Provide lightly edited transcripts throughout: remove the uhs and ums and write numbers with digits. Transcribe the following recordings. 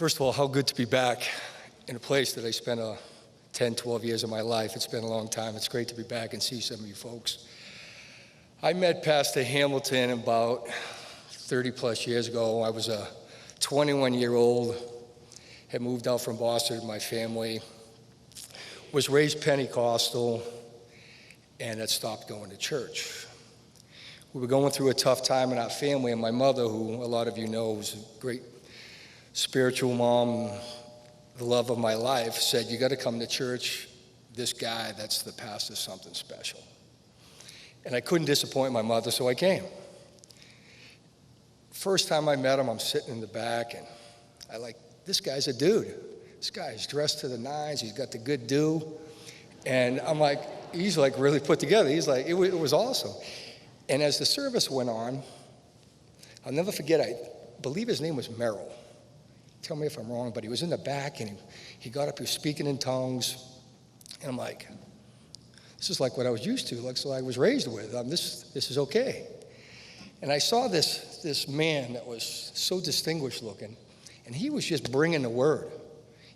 First of all, how good to be back in a place that I spent 10, 12 years of my life. It's been a long time. It's great to be back and see some of you folks. I met Pastor Hamilton about 30 plus years ago. I was a 21-year-old, had moved out from Boston with my family, was raised Pentecostal, and had stopped going to church. We were going through a tough time in our family, and my mother, who a lot of you know was a great spiritual mom, the love of my life, said, "You got to come to church. This guy, that's the pastor, something special." And I couldn't disappoint my mother, so I came. First time I met him, I'm sitting in the back, and this guy's a dude. This guy's dressed to the nines. He's got the good do. And I'm like, he's like really put together. He's like, it was awesome. And as the service went on, I'll never forget, I believe his name was Merrill. Tell me if I'm wrong, but he was in the back, and he got up, he was speaking in tongues. And I'm like, this is like what I was used to, like so I was raised with. This is okay. And I saw this man that was so distinguished looking, and he was just bringing the word.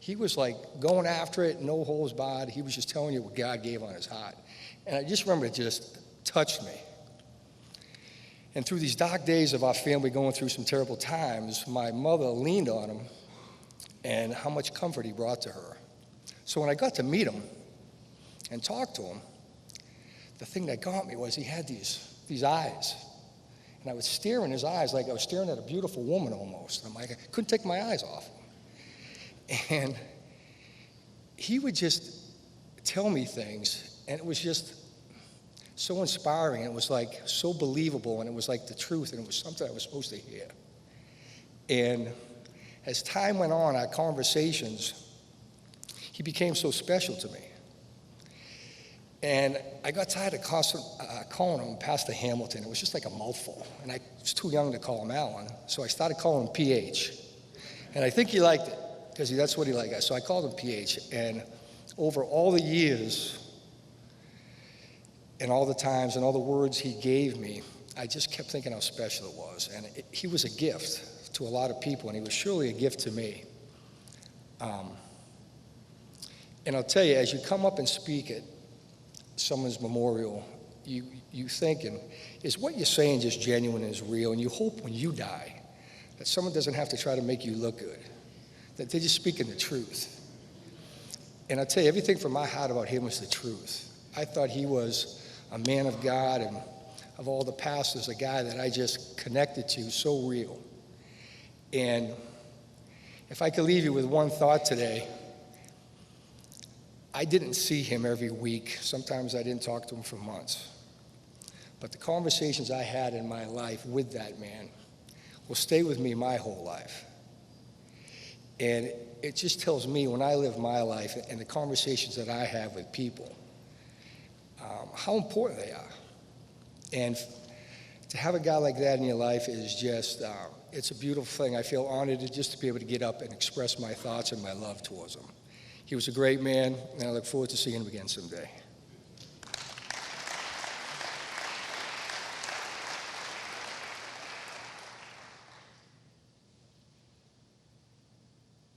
He was like going after it, no holds barred. He was just telling you what God gave on his heart. And I just remember it just touched me. And through these dark days of our family going through some terrible times, my mother leaned on him and how much comfort he brought to her. So when I got to meet him and talk to him, the thing that got me was he had these eyes. And I would stare in his eyes like I was staring at a beautiful woman almost. I'm like, I couldn't take my eyes off him. And he would just tell me things, and it was just so inspiring. It was like so believable, and it was like the truth, and it was something I was supposed to hear. And as time went on, our conversations, he became so special to me. And I got tired of calling him Pastor Hamilton. It was just like a mouthful. And I was too young to call him Alan. So I started calling him PH. And I think he liked it, because that's what he liked. So I called him PH. And over all the years and all the times and all the words he gave me, I just kept thinking how special it was. And he was a gift to a lot of people, and he was surely a gift to me. And I'll tell you, as you come up and speak at someone's memorial, you thinking, is what you're saying just genuine and is real? And you hope when you die that someone doesn't have to try to make you look good, that they're just speaking the truth. And I'll tell you, everything from my heart about him was the truth. I thought he was a man of God, and of all the pastors, a guy that I just connected to, so real. And if I could leave you with one thought today, I didn't see him every week. Sometimes I didn't talk to him for months. But the conversations I had in my life with that man will stay with me my whole life. And it just tells me when I live my life and the conversations that I have with people, how important they are. And to have a guy like that in your life is just, it's a beautiful thing. I feel honored just to be able to get up and express my thoughts and my love towards him. He was a great man, and I look forward to seeing him again someday.